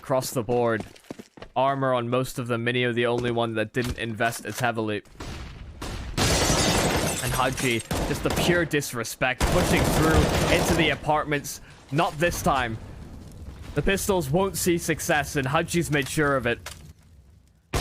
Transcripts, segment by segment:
across the board. Armor on most of them. Mynio the only one that didn't invest as heavily. And hutji, just the pure disrespect, pushing through into the apartments. Not this time. The pistols won't see success, and hutji's made sure of it. In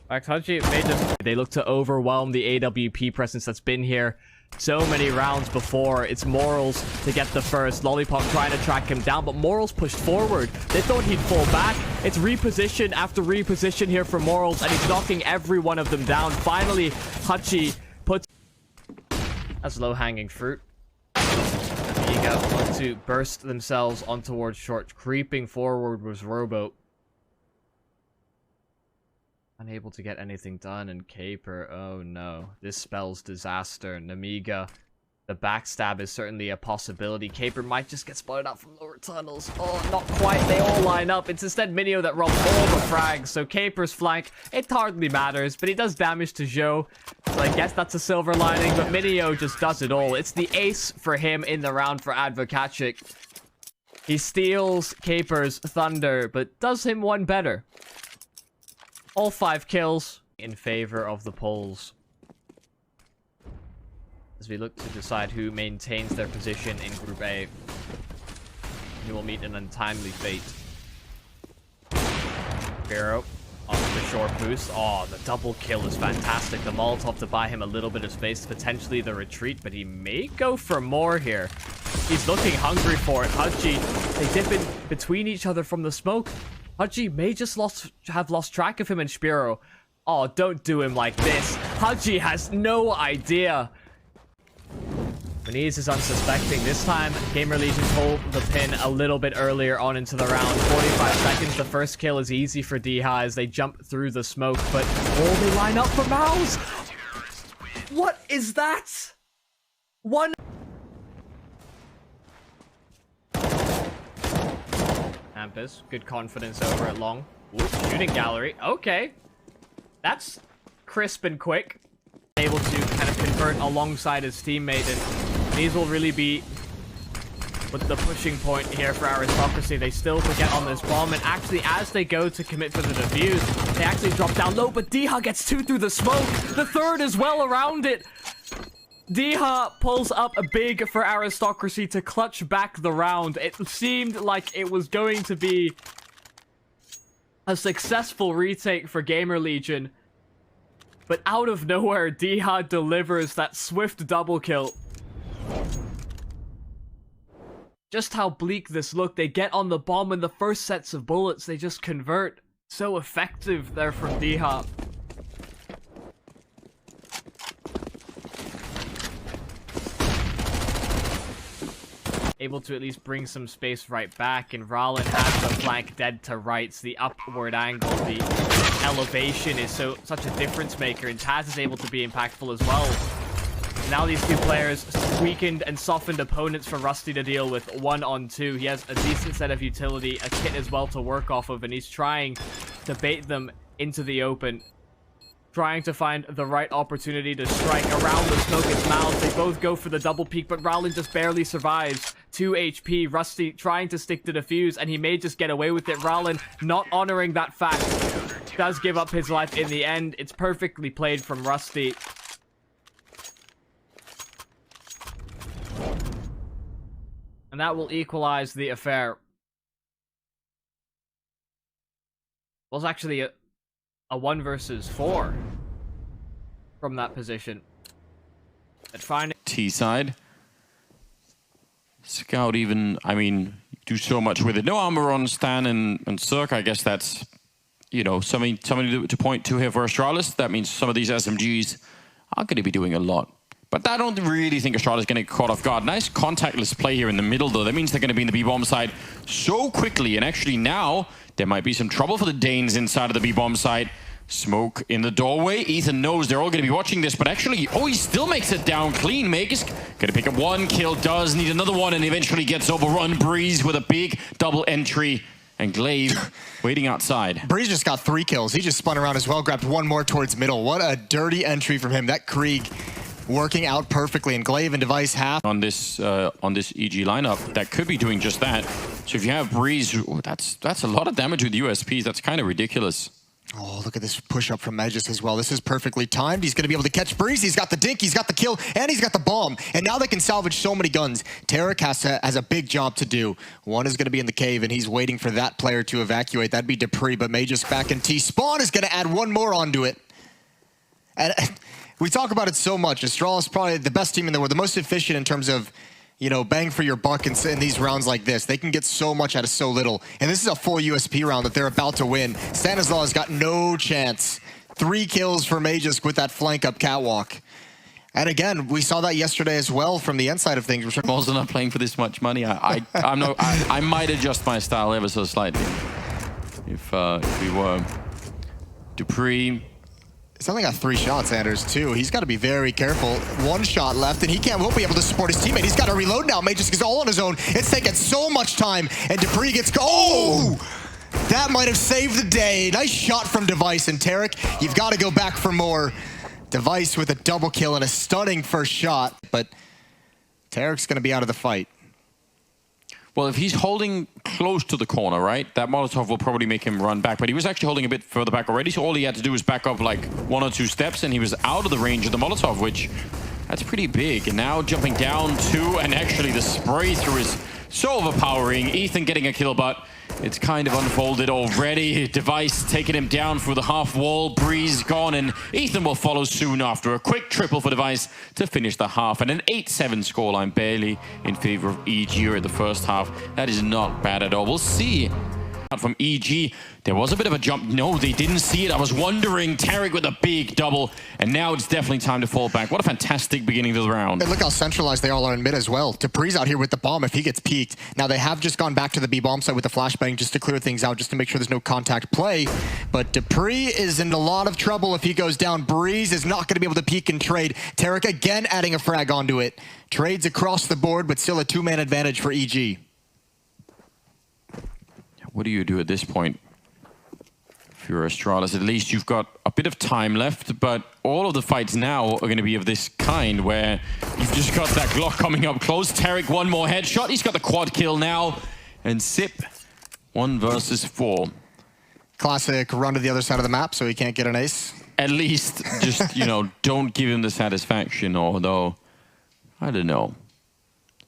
fact, hutji may just... They look to overwhelm the AWP presence that's been here so many rounds before. It's morelz to get the first. Lollipop trying to track him down, but morelz pushed forward. They thought he'd fall back. It's reposition after reposition here for morelz, and he's knocking every one of them down. Finally, hutji puts... That's low-hanging fruit. Nemiga want to burst themselves on towards short. Creeping forward was Robo. Unable to get anything done, and Caper, oh no. This spells disaster. Nemiga, the backstab is certainly a possibility. Caper might just get spotted out from lower tunnels. Oh, not quite. They all line up. It's instead Mynio that robs all the frags. So Caper's flank, it hardly matters, but he does damage to Joe. So I guess that's a silver lining, but Mynio just does it all. It's the ace for him in the round for adwokacik. He steals Caper's thunder, but does him one better. All 5 kills in favor of the Poles. As we look to decide who maintains their position in Group A. Who will meet an untimely fate. SZPERO off the short boost. Oh, the double kill is fantastic. The Molotov to buy him a little bit of space, potentially the retreat, but he may go for more here. He's looking hungry for it. hutji, they dip in between each other from the smoke. hutji may just have lost track of him and SZPERO. Oh, don't do him like this. hutji has no idea. Mouz is unsuspecting. This time, GamerLegion pulled the pin a little bit earlier on into the round. 45 seconds. The first kill is easy for dycha as they jump through the smoke, but they line up for mouz. What is that? One. Hampus, good confidence over at long. Ooh, shooting gallery. Okay. That's crisp and quick. Able to kind of convert alongside his teammate, and these will really be with the pushing point here for Aristocracy. They still could get on this bomb, and actually as they go to commit for the defuse, they actually drop down low, but dycha gets 2 through the smoke. The third is well around it. dycha pulls up a big for Aristocracy to clutch back the round. It seemed like it was going to be a successful retake for GamerLegion, but out of nowhere, dycha delivers that swift double kill. Just how bleak this looked. They get on the bomb, and the first sets of bullets, they just convert. So effective there from dycha. Able to at least bring some space right back, and Ralin has the flank dead to rights. The upward angle, the elevation is such a difference maker, and Taz is able to be impactful as well. Now these two players weakened and softened opponents for Rusty to deal with 1-on-2. He has a decent set of utility, a kit as well to work off of, and he's trying to bait them into the open. Trying to find the right opportunity to strike around the smoke and mouz. They both go for the double peek, but Rowland just barely survives. 2 HP. Rusty trying to stick to defuse, and he may just get away with it. Rowland not honoring that fact. Does give up his life in the end. It's perfectly played from Rusty. And that will equalize the affair. Well, it's actually a 1 versus 4 from that position. At finding T side. Scout even, I mean, do so much with it. No armor on Stan and Cirque. I guess that's, you know, something to point to here for Astralis. That means some of these SMGs are going to be doing a lot. But I don't really think Astralis is going to get caught off guard. Nice contactless play here in the middle, though. That means they're going to be in the B-bomb side so quickly. And actually now, there might be some trouble for the Danes inside of the B-bomb side. Smoke in the doorway. Ethan knows they're all going to be watching this, but actually, he still makes it down clean. Meg is going to pick up 1 kill, does need another one, and eventually gets overrun. Breeze with a big double entry, and Glaive waiting outside. Breeze just got 3 kills. He just spun around as well, grabbed 1 more towards middle. What a dirty entry from him. That Krieg working out perfectly, and Glaive and Device have on this EG lineup that could be doing just that. So if you have Breeze, that's a lot of damage with USPs. That's kind of ridiculous. Oh, look at this push-up from Megis as well. This is perfectly timed. He's going to be able to catch Breeze. He's got the dink, he's got the kill, and he's got the bomb. And now they can salvage so many guns. Tarek has a big job to do. One is going to be in the cave, and he's waiting for that player to evacuate. That'd be Dupree, but Megis back in T. Spawn is going to add one more onto it. And we talk about it so much. Astralis is probably the best team in the world, the most efficient in terms of, you know, bang for your buck in these rounds like this. They can get so much out of so little. And this is a full USP round that they're about to win. Stanislaw has got no chance. 3 kills for Magis with that flank up catwalk. And again, we saw that yesterday as well from the end side of things. Balls are not playing for this much money. I might adjust my style ever so slightly if we were. Dupree. He's only got 3 shots, Anders, too. He's got to be very careful. 1 shot left, and won't be able to support his teammate. He's got to reload now. Magis is all on his own. It's taking so much time, and Dupree gets... Oh! That might have saved the day. Nice shot from Device, and Tarek, you've got to go back for more. Device with a double kill and a stunning first shot, but Tarek's going to be out of the fight. Well, if he's holding close to the corner, right, that Molotov will probably make him run back. But he was actually holding a bit further back already, so all he had to do was back up like 1 or 2 steps, and he was out of the range of the Molotov, which, that's pretty big. And now jumping down 2, and actually the spray through is so overpowering. Ethan getting a kill, but it's kind of unfolded already. Device taking him down through the half wall. Breeze gone, and Ethan will follow soon after. A quick triple for Device to finish the half, and an 8-7 scoreline, barely in favor of EG in the first half. That is not bad at all. We'll see. From EG, there was a bit of a jump. No, they didn't see it. I was wondering. Tarek with a big double, and now it's definitely time to fall back. What a fantastic beginning to the round. And look how centralized they all are in mid as well. Dupree's out here with the bomb if he gets peeked. Now they have just gone back to the B bomb site with the flashbang just to clear things out, just to make sure there's no contact play. But Dupree is in a lot of trouble if he goes down. Breeze is not going to be able to peek and trade. Tarek again adding a frag onto it. Trades across the board, but still a 2-man advantage for EG. What do you do at this point? If you're Astralis, at least you've got a bit of time left, but all of the fights now are going to be of this kind, where you've just got that Glock coming up close. Tarek, 1 more headshot. He's got the quad kill now. And Sip, 1 versus 4. Classic run to the other side of the map so he can't get an ace. At least just, you know, don't give him the satisfaction, although, I don't know.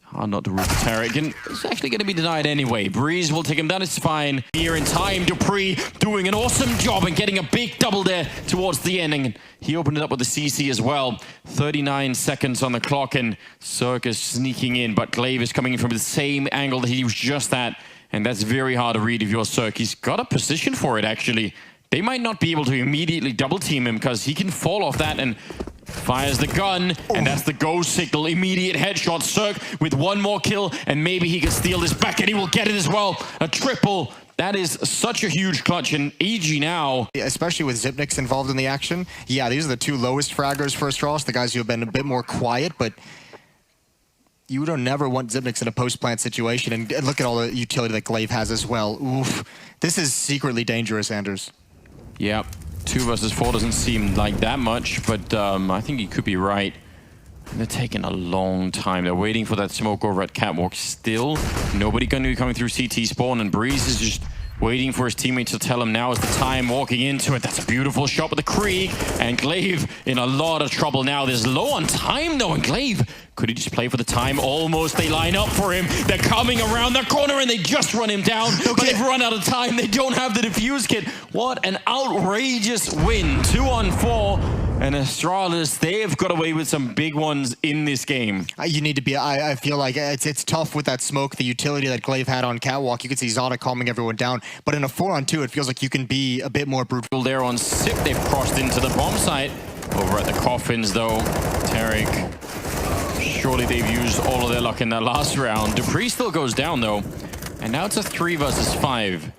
Hard not to root for Tarek, and it's actually going to be denied anyway. Breeze will take him down, it's fine. Here in time, Dupree doing an awesome job and getting a big double there towards the end. And he opened it up with the CC as well. 39 seconds on the clock, and Circus sneaking in, but Glaive is coming in from the same angle that he was just at, and that's very hard to read if you're Cirque. He's got a position for it, actually. They might not be able to immediately double team him, because he can fall off that and fires the gun, and that's the go signal. Immediate headshot. Cirque with 1 more kill, and maybe he can steal this back, and he will get it as well. A triple. That is such a huge clutch, and EG now. Especially with Zipniks involved in the action. Yeah, these are the 2 lowest fraggers for Astralis, the guys who have been a bit more quiet, but you don't never want Zipniks in a post-plant situation, and look at all the utility that Glaive has as well. Oof. This is secretly dangerous, Anders. Yeah. 2 versus 4 doesn't seem like that much, but I think you could be right. They're taking a long time. They're waiting for that smoke over at catwalk still. Nobody going to be coming through CT spawn, and Breeze is just waiting for his teammate to tell him now is the time, walking into it. That's a beautiful shot with the Krieg, and Glaive in a lot of trouble now. There's low on time though, and Glaive, could he just play for the time? Almost. They line up for him. They're coming around the corner, and they just run him down. Okay. But they've run out of time. They don't have the defuse kit. What an outrageous win. 2 on 4. And Astralis, they've got away with some big ones in this game. You need to be, I feel like it's tough with that smoke, the utility that Glaive had on catwalk. You could see Zada calming everyone down. But in a 4-on-2, it feels like you can be a bit more brutal. There on Sip, they've crossed into the bomb site. Over at the coffins, though, Tarek, surely they've used all of their luck in that last round. Dupree still goes down, though. And now it's a 3 versus 5.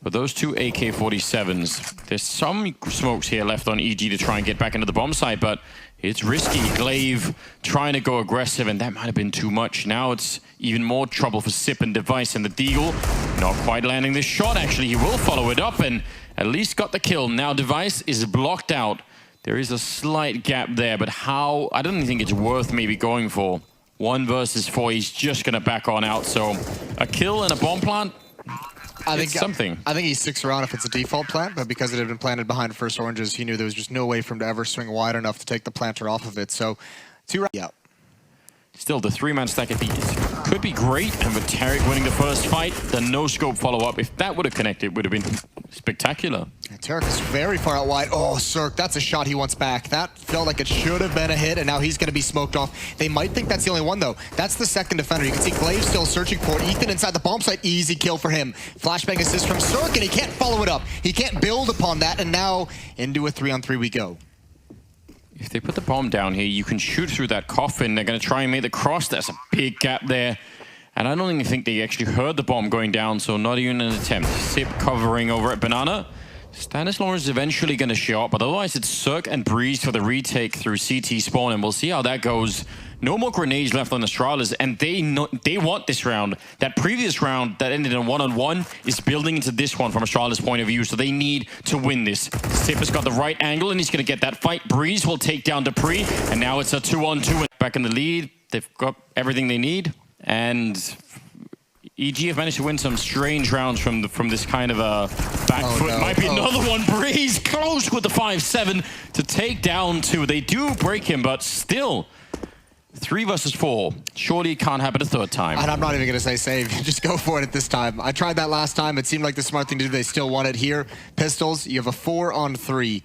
But those 2 AK-47s, there's some smokes here left on EG to try and get back into the bomb site, but it's risky. Glaive trying to go aggressive, and that might have been too much. Now it's even more trouble for Sip and Device, and the Deagle not quite landing this shot. Actually, he will follow it up and at least got the kill. Now Device is blocked out. There is a slight gap there, but how... I don't think it's worth maybe going for 1 versus 4. He's just going to back on out. So a kill and a bomb plant, I think something. I think he sticks around if it's a default plant, but because it had been planted behind first oranges, he knew there was just no way for him to ever swing wide enough to take the planter off of it. So 2 rounds. Yeah. Still, the 3-man stack at these could be great, and with Tarek winning the first fight, the no-scope follow-up, if that would have connected, would have been spectacular. Yeah, Tarek is very far out wide. Oh, Cirque, that's a shot he wants back. That felt like it should have been a hit, and now he's going to be smoked off. They might think that's the only one, though. That's the second defender. You can see Glaive still searching for it. Ethan inside the bomb site. Easy kill for him. Flashbang assist from Cirque, and he can't follow it up. He can't build upon that, and now into a 3-on-3 we go. If they put the bomb down here, you can shoot through that coffin. They're going to try and make the cross. There's a big gap there. And I don't even think they actually heard the bomb going down, so not even an attempt. Sip covering over at Banana. Stanislaw is eventually going to show up, but otherwise it's Cirque and Breeze for the retake through CT spawn, and we'll see how that goes. No more grenades left on Astralis, and they want this round. That previous round that ended in a 1-on-1 is building into this one from Astralis' point of view, so they need to win this. Sip has got the right angle, and he's going to get that fight. Breeze will take down Dupree, and now it's a 2-on-2. Back in the lead, they've got everything they need, and EG have managed to win some strange rounds from this kind of a back foot. No. Might be another one. Breeze close with the 5-7 to take down 2. They do break him, but still 3 versus 4. Surely it can't happen a third time. And I'm not even going to say save. Just go for it at this time. I tried that last time. It seemed like the smart thing to do. They still want it here. Pistols, you have a 4-on-3.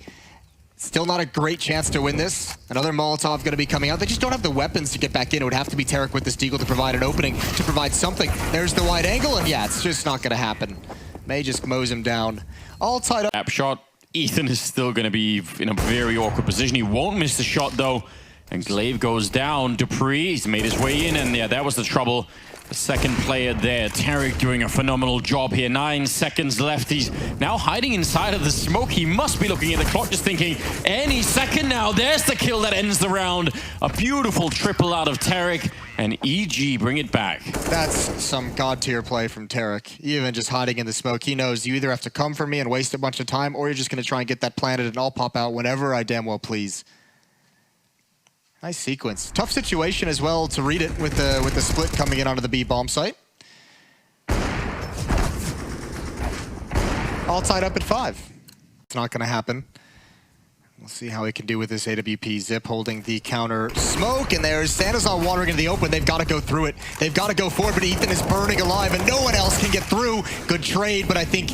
Still not a great chance to win this. Another Molotov going to be coming out. They just don't have the weapons to get back in. It would have to be Tarek with this Deagle to provide an opening, to provide something. There's the wide angle, and yeah, it's just not going to happen. May just mows him down. All tied up. Tap shot. Ethan is still going to be in a very awkward position. He won't miss the shot, though. And Glaive goes down. Dupree, he's made his way in, and yeah, that was the trouble. The second player there, Tarek, doing a phenomenal job here. 9 seconds left. He's now hiding inside of the smoke. He must be looking at the clock, just thinking, any second now. There's the kill that ends the round. A beautiful triple out of Tarek, and EG bring it back. That's some god-tier play from Tarek. Even just hiding in the smoke. He knows you either have to come for me and waste a bunch of time, or you're just going to try and get that planted, and I'll pop out whenever I damn well please. Nice sequence. Tough situation as well to read it with the split coming in onto the B bomb site. All tied up at 5. It's not going to happen. We'll see how he can do with this AWP. Zip holding the counter smoke, and there's Stanislaw wandering into the open. They've got to go through it. They've got to go forward, but Ethan is burning alive, and no one else can get through. Good trade, but I think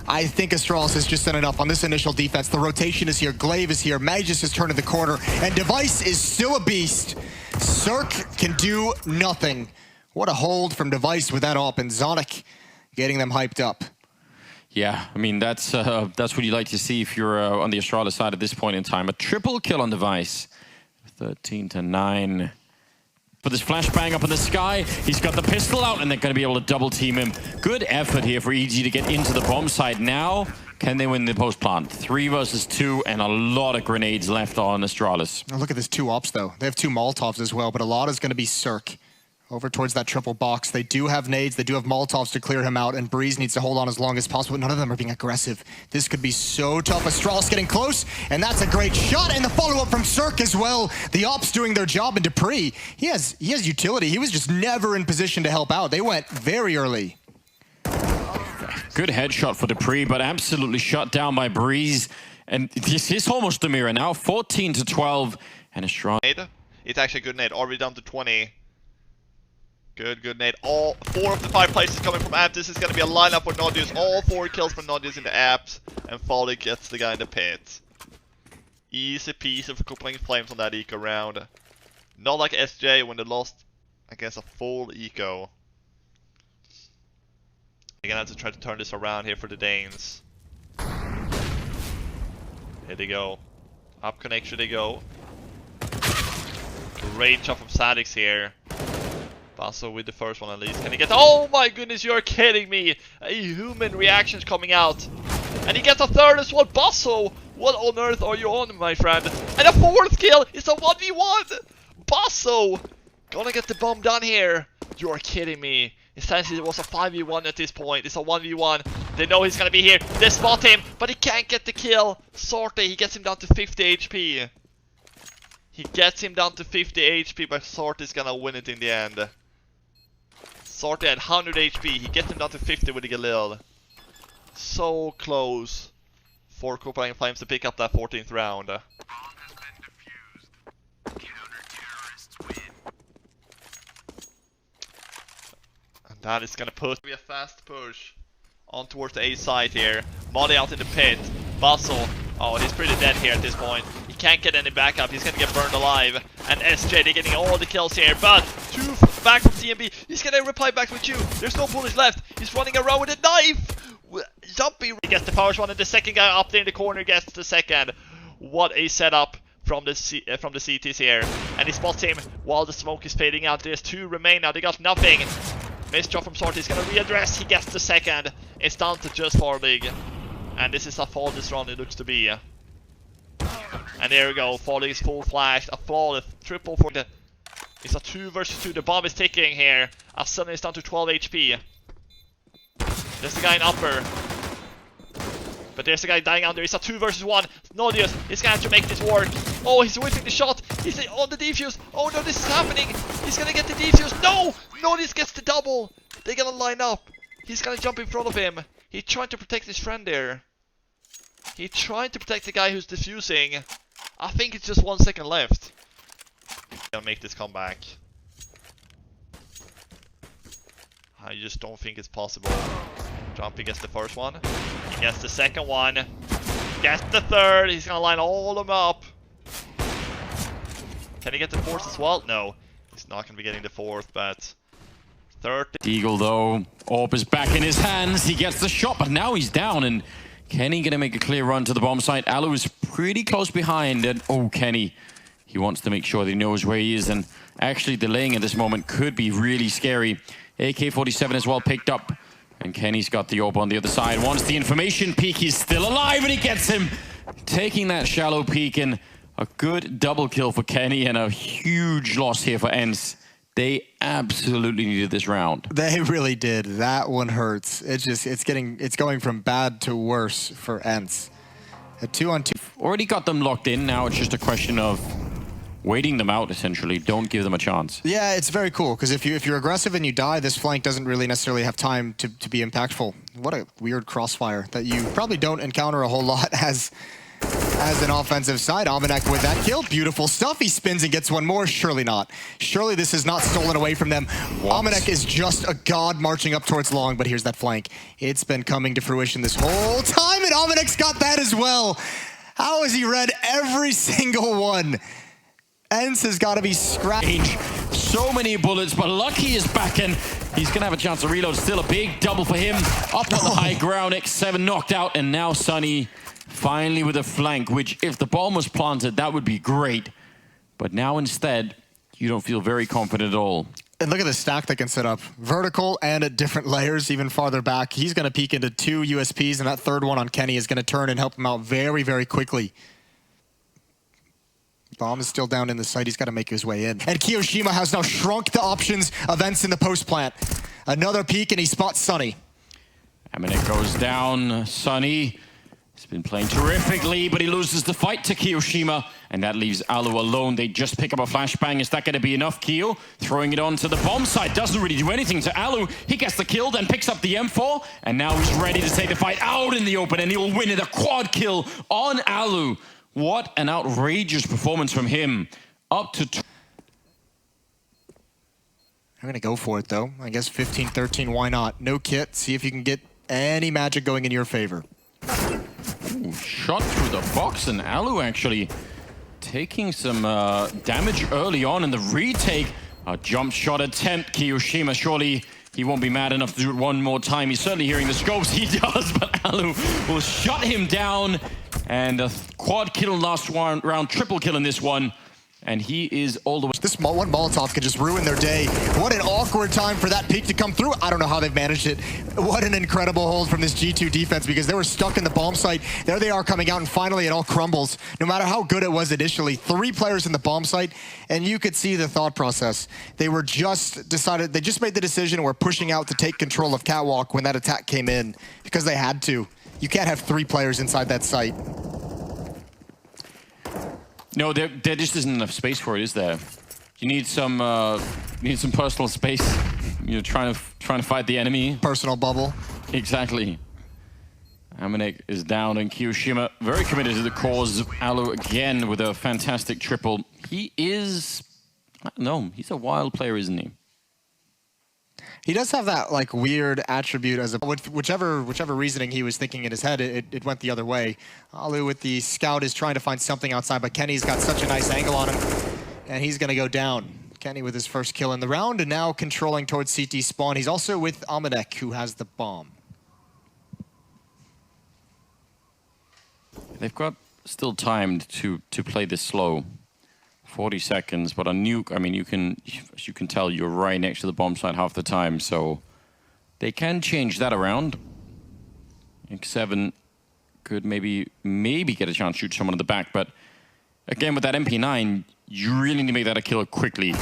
Astralis has just done enough on this initial defense. The rotation is here. Glaive is here. Magus is turning the corner, and Device is still a beast. Cirque can do nothing. What a hold from Device with that op, and Zonic getting them hyped up. Yeah, I mean, that's what you like to see if you're on the Astralis side at this point in time. A triple kill on Device. 13-9. Put this flashbang up in the sky. He's got the pistol out, and they're going to be able to double team him. Good effort here for EG to get into the bomb site. Now, can they win the post plant? 3 versus 2, and a lot of grenades left on Astralis. Oh, look at this 2 ops, though. They have 2 Molotovs as well, but a lot is going to be Cirque. Over towards that triple box. They do have nades, they do have Molotovs to clear him out, and Breeze needs to hold on as long as possible. None of them are being aggressive. This could be so tough. Astralis getting close, and that's a great shot, and the follow-up from Cirque as well. The ops doing their job, and Dupree, he has utility. He was just never in position to help out. They went very early. Good headshot for Dupree, but absolutely shut down by Breeze. And this is almost the mirror now. 14-12, and Astralis. It's actually a good nade. Already down to 20. Good nade. All 4 of the 5 places coming from App. This is going to be a lineup for Nodius. All 4 kills from Nodius in the apps. And Folly gets the guy in the pit. Easy peasy for Copenhagen Flames on that eco round. Not like SJ when they lost, I guess, a full eco. They're going to have to try to turn this around here for the Danes. Here they go. Up connection they go. Great shot from Sadix here. Basso with the first one at least. Can he get... Oh my goodness, you're kidding me! A human reaction's coming out. And he gets a third as well. Basso! What on earth are you on, my friend? And a 4th kill! It's a 1v1! Basso! Gonna get the bomb done here. You're kidding me. Instead, it was a 5v1 at this point. It's a 1v1. They know he's gonna be here. They spot him, but he can't get the kill. Sorte, he gets him down to 50 HP. He gets him down to 50 HP, but Sorte is gonna win it in the end. Sorte had 100 HP. He gets him down to 50 with the Galil. So close for Copenhagen Flames to pick up that 14th round. And that is gonna put a fast push on towards the A side here. Molly out in the pit. Bustle. Oh, he's pretty dead here at this point. He can't get any backup. He's gonna get burned alive. And SJ, they're getting all the kills here. But two back from CMB. He's gonna reply back with you. There's no bullets left. He's running around with a knife. Jumpy. He gets the first one, and the second guy up there in the corner gets the second. What a setup from the CTs here. And he spots him while the smoke is fading out. There's two remain now. They got nothing. Misdraw from Sorte is gonna readdress. He gets the second. It's down to just Farlig. And this is how fall this round it looks to be. And there we go. Farlig is full flash. A flawless triple for the. It's a 2 versus 2. The bomb is ticking here. As suddenly it's down to 12 HP. There's the guy in upper. But there's the guy dying under. It's a 2 versus 1. Nodius is gonna have to make this work. Oh, he's whiffing the shot. He's on the defuse. Oh no, this is happening. He's gonna get the defuse. No! Nodius gets the double. They're gonna line up. He's gonna jump in front of him. He's trying to protect his friend there. He's trying to protect the guy who's defusing. I think it's just 1 second left. Gonna make this comeback. I just don't think it's possible. Jumpy gets the first one. He gets the second one. Gets the third. He's gonna line all of them up. Can he get the fourth as well? No. He's not gonna be getting the fourth, but... third. Deagle though, orb is back in his hands. He gets the shot, but now he's down. And Kenny gonna make a clear run to the bomb site. Alu is pretty close behind. And oh, Kenny, he wants to make sure that he knows where he is. And actually delaying at this moment could be really scary. AK-47 as well picked up. And Kenny's got the orb on the other side. Wants the information peek. He's still alive, and he gets him. Taking that shallow peek, and a good double kill for Kenny, and a huge loss here for ENCE. They absolutely needed this round. They really did. That one hurts. It's going from bad to worse for ENCE. A 2-on-2. Already got them locked in. Now it's just a question of waiting them out, essentially. Don't give them a chance. Yeah, it's very cool, because if you're aggressive and you die, this flank doesn't really necessarily have time to be impactful. What a weird crossfire that you probably don't encounter a whole lot as an offensive side. Almanac with that kill. Beautiful stuff. He spins and gets one more. Surely not. Surely this is not stolen away from them. Almanac is just a god marching up towards long, but here's that flank. It's been coming to fruition this whole time, and Almanac's got that as well. How has he read every single one? ENCE has got to be scratched. So many bullets, but Lucky is back, and he's going to have a chance to reload. Still a big double for him. Up on the high ground, X7 knocked out, and now Sunny finally with a flank, which if the bomb was planted, that would be great. But now instead, you don't feel very confident at all. And look at the stack they can set up. Vertical and at different layers, even farther back. He's going to peek into 2 USPs, and that third one on Kenny is going to turn and help him out very, very quickly. Bomb is still down in the site. He's got to make his way in. And Kiyoshima has now shrunk the options of ENCE in the post plant. Another peek, and he spots Sunny. And it goes down. Sunny has been playing terrifically, but he loses the fight to Kiyoshima, and that leaves Alu alone. They just pick up a flashbang. Is that going to be enough? Kiyo throwing it onto the bomb site. Doesn't really do anything to Alu. He gets the kill, then picks up the M4, and now he's ready to take the fight out in the open, and he'll win it. A quad kill on Alu. What an outrageous performance from him. Up to... I'm going to go for it, though. I guess 15-13, why not? No kit. See if you can get any magic going in your favor. Ooh, shot through the box, and Alu actually taking some damage early on in the retake. A jump shot attempt. Kiyoshima, surely he won't be mad enough to do it one more time. He's certainly hearing the scopes. He does, but Alu will shut him down. And a quad kill last round, triple kill in this one. And he is all the way. This one Molotov could just ruin their day. What an awkward time for that peek to come through. I don't know how they've managed it. What an incredible hold from this G2 defense, because they were stuck in the bomb site. There they are coming out, and finally it all crumbles. No matter how good it was initially, 3 players in the bomb site, and you could see the thought process. They were just decided, they just made the decision and were pushing out to take control of Catwalk when that attack came in, because they had to. You can't have 3 players inside that site. No, there just isn't enough space for it, is there? You need some personal space. You're trying to fight the enemy. Personal bubble. Exactly. Amanek is down, and Kiyoshima very committed to the cause. Alu again with a fantastic triple. He is, I don't know, he's a wild player, isn't he? He does have that like weird attribute as a whichever reasoning he was thinking in his head, it went the other way. Alu with the scout is trying to find something outside, but Kenny's got such a nice angle on him, and he's gonna go down. Kenny with his first kill in the round, and now controlling towards CT spawn. He's also with Amanek, who has the bomb. They've got still time to play this slow. 40 seconds, but a nuke, I mean, as you can tell, you're right next to the bomb site half the time, so they can change that around. X7 could maybe get a chance to shoot someone in the back, but again, with that MP9, you really need to make that a killer quickly.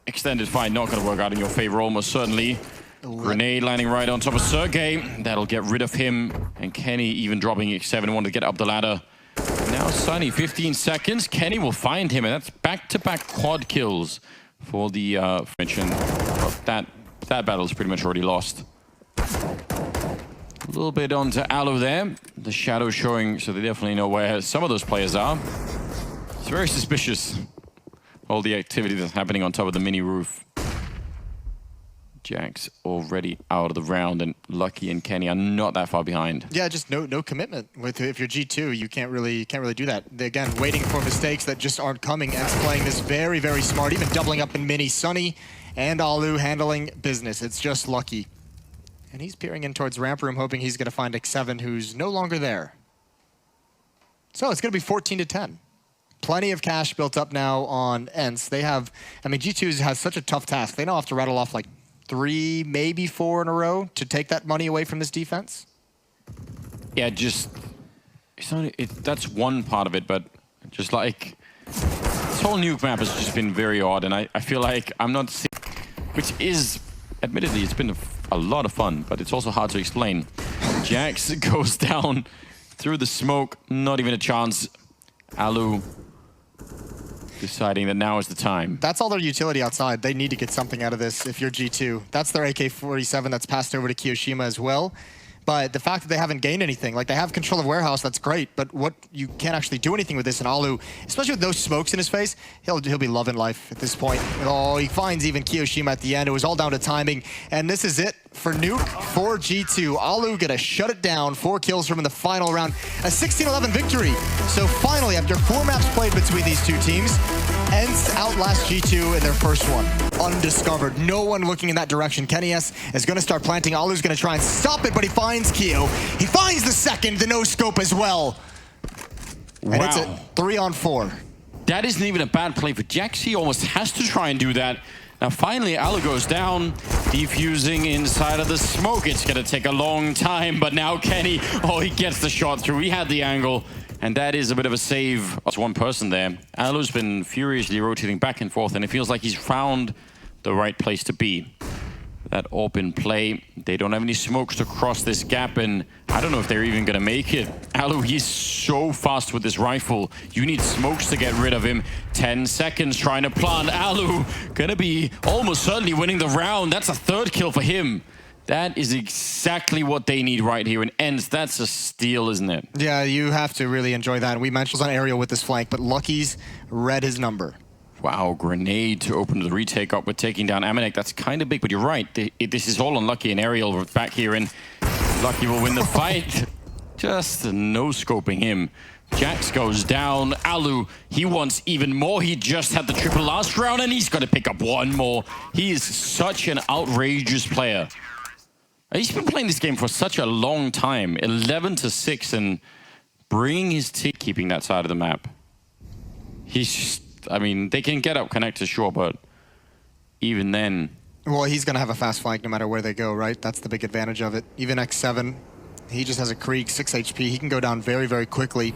Extended fight not going to work out in your favor, almost certainly. Grenade landing right on top of Sergey. That'll get rid of him, and Kenny even dropping X7, wanted to get up the ladder. Now Sunny, 15 seconds. Kenny will find him, and that's back-to-back quad kills for the mention. That battle's pretty much already lost. A little bit onto Alu there. The shadow showing, so they definitely know where some of those players are. It's very suspicious, all the activity that's happening on top of the mini roof. Jack's already out of the round, and Lucky and Kenny are not that far behind. Yeah, just no commitment. If you're G2, you can't really do that. They're, again, waiting for mistakes that just aren't coming. ENCE playing this very smart, even doubling up in mini. Sunny and Alu handling business. It's just Lucky. And he's peering in towards ramp room, hoping he's going to find X7, who's no longer there. So it's going to be 14-10. Plenty of cash built up now on ENCE. They have, I mean, G2 has such a tough task. They now have to rattle off like 3, maybe 4 in a row to take that money away from this defense. Yeah, just it's not. That's one part of it, but just like this whole nuke map has just been very odd, and I feel like I'm not seeing, which is, admittedly, it's been a lot of fun, but it's also hard to explain. Jax goes down through the smoke, not even a chance. Alu deciding that now is the time. That's all their utility outside. They need to get something out of this if you're G2. That's their AK-47 that's passed over to Kiyoshima as well. But the fact that they haven't gained anything, like they have control of warehouse, that's great, but what you can't actually do anything with this, and Alu, especially with those smokes in his face, he'll be loving life at this point. Oh, he finds even Kiyoshima at the end. It was all down to timing, and this is it for Nuke for G2. Alu gonna shut it down. 4 kills from in the final round. A 16-11 victory. So finally, after 4 maps played between these two teams, ENCE outlast G2 in their first one. Undiscovered. No one looking in that direction. Kenny S is gonna start planting. Alu's gonna try and stop it, but he finds Kyo. He finds the second, the no-scope as well. And it's a 3-on-4. That isn't even a bad play for Jax. He almost has to try and do that. Now finally, Alu goes down, defusing inside of the smoke. It's gonna take a long time, but now Kenny, oh, he gets the shot through. He had the angle, and that is a bit of a save. That's one person there. Alu's been furiously rotating back and forth, and it feels like he's found the right place to be. That open play, they don't have any smokes to cross this gap, and I don't know if they're even gonna make it. Alu, he's so fast with this rifle. You need smokes to get rid of him. 10 seconds trying to plant. Alu gonna be almost certainly winning the round. That's a 3rd kill for him. That is exactly what they need right here in ENCE. That's a steal, isn't it? Yeah, you have to really enjoy that. We mentioned on aerial with this flank, but Lucky's read his number. Wow, grenade to open the retake up with taking down Amanek. That's kind of big, but you're right. This is all on Lucky and Aerial back here, and Lucky will win the fight. Just no-scoping him. Jax goes down. Alu, he wants even more. He just had the triple last round, and he's going to pick up one more. He is such an outrageous player. He's been playing this game for such a long time. 11-6, and bringing his team, keeping that side of the map. He's just I mean, they can get up connectors, sure, but even then... Well, he's going to have a fast flank no matter where they go, right? That's the big advantage of it. Even X7, he just has a Krieg, 6 HP. He can go down very, very quickly.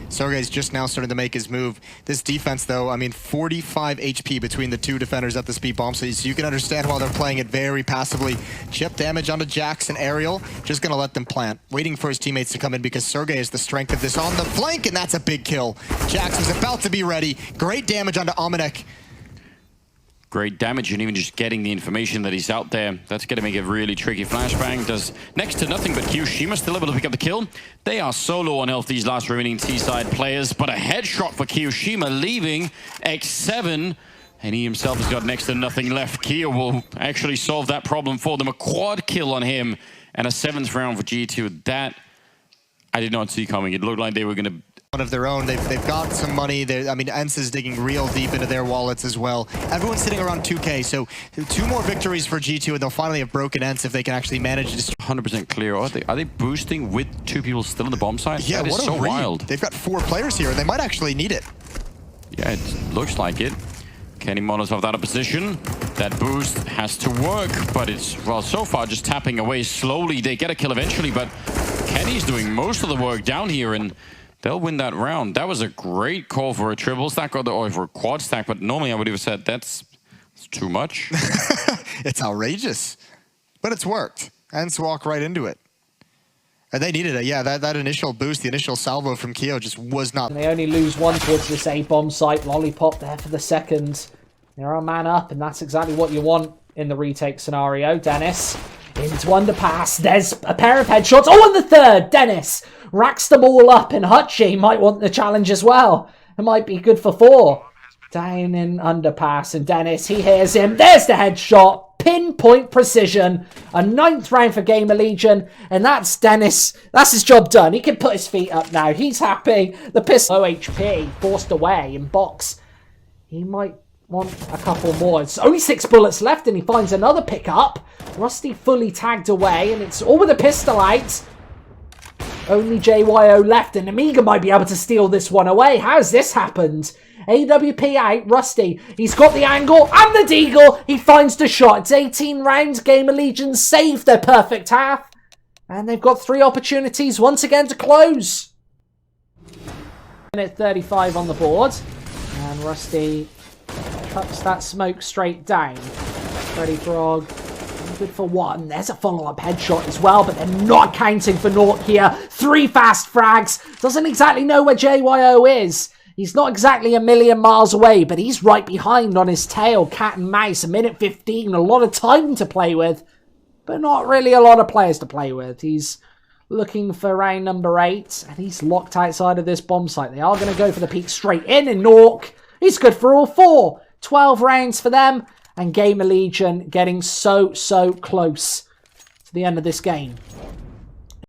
Sergey's just now starting to make his move. This defense, though, I mean, 45 HP between the two defenders at the speed bomb, so you can understand why they're playing it very passively. Chip damage onto Jax and Ariel, just going to let them plant. Waiting for his teammates to come in because Sergey is the strength of this on the flank, and that's a big kill. Jax was about to be ready. Great damage onto Amanek. Great damage, and even just getting the information that he's out there, that's going to make it really tricky. Flashbang does next to nothing, but Kyoshima still able to pick up the kill. They are solo on health, these last remaining T-side players, but a headshot for Kyoshima, leaving X7, and he himself has got next to nothing left. Kyo will actually solve that problem for them. A quad kill on him, and a 7th round for G2. That I did not see coming. It looked like they were going to... One of their own. They've got some money. I mean, ENCE is digging real deep into their wallets as well. Everyone's sitting around 2K, so 2 more victories for G2, and they'll finally have broken ENCE if they can actually manage to... 100% clear. Are they boosting with 2 people still in the bomb site? Yeah, that is so wild. They've got 4 players here. They might actually need it. Yeah, it looks like it. Kenny Molotov out of position. That boost has to work, but it's, well, so far just tapping away slowly. They get a kill eventually, but Kenny's doing most of the work down here, and they'll win that round. That was a great call for a triple stack or for a quad stack, but normally I would have said that's too much. It's outrageous, but it's worked. ENCE walk right into it. And they needed it. Yeah, that initial boost, the initial salvo from Kyo just was not... And they only lose 1 towards this A-bomb site. Lollipop there for the second. They're a man up, and that's exactly what you want in the retake scenario. Dennis into underpass. There's a pair of headshots. Oh, and the third! Dennis racks them all up, and hutji might want the challenge as well. It might be good for 4. Down in underpass, and Dennis, he hears him. There's the headshot. Pinpoint precision. A 9th round for GamerLegion, and that's Dennis. That's his job done. He can put his feet up now. He's happy. The pistol, low HP, forced away in box. He might want a couple more. It's only 6 bullets left, and he finds another pickup. Rusty fully tagged away, and it's all with a pistol out. Only JYO left, and Nemiga might be able to steal this one away. How's this happened? AWP out, Rusty. He's got the angle and the Deagle. He finds the shot. It's 18 rounds. GamerLegion saved their perfect half. And they've got 3 opportunities once again to close. Minute 35 on the board. And Rusty cuts that smoke straight down. Freddy Frog, good for 1. There's a follow-up headshot as well, but they're not counting for naught here. 3 fast frags. Doesn't exactly know where JYO is. He's not exactly a million miles away, but he's right behind on his tail. Cat and mouse, a minute 15, a lot of time to play with, but not really a lot of players to play with. He's looking for round number 8, and he's locked outside of this bomb site. They are going to go for the peek straight in, and Nork, he's good for all 4. 12 rounds for them, and GamerLegion getting so close to the end of this game.